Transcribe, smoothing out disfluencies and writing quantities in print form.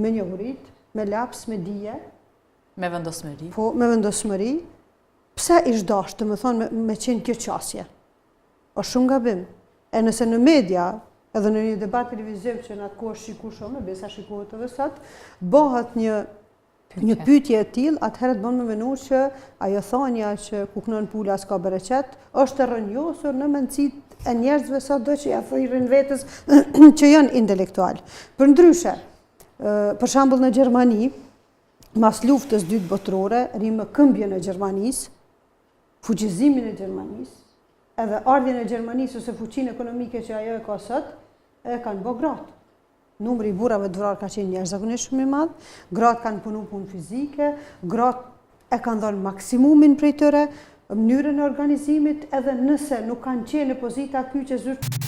me njohurit, me laps, me dije. Me vendosmëri. Po, me vendosmëri. Pse ish dashtë, të më thonë, me qenë kjo qasje? O shumë gabim. E nëse në media, edhe në një debat televiziv që në atë kohë shiku shumë, e besa shikohet edhe sot, bëhat një pyetje e tillë, atëherë të bën me menu që ajo thonja që kuknon pula s'ka bereqet, është e rrënjosur në mendësitë e njerëzve sado që ja thirrin vetes që janë intelektual. Përndryshe, për shembull në Gjermani, mas luftës dytë botërore, rrimë këmbjen e Gjermanisë, fuqizimin e Gjermanisë, edhe ardhjen e Gjermanisë ose fuqinë ekonomike që ajo e ka sot, e kanë bë gratë. Numri i burrave të vrarë ka qenë jashtëzakonisht shumë i madh, gratë kanë punu punë fizike, gratë e kanë dhënë maksimumin prej tyre, mënyrën e organizimit, edhe nëse nuk kanë qenë në pozita kyçe zyrtare.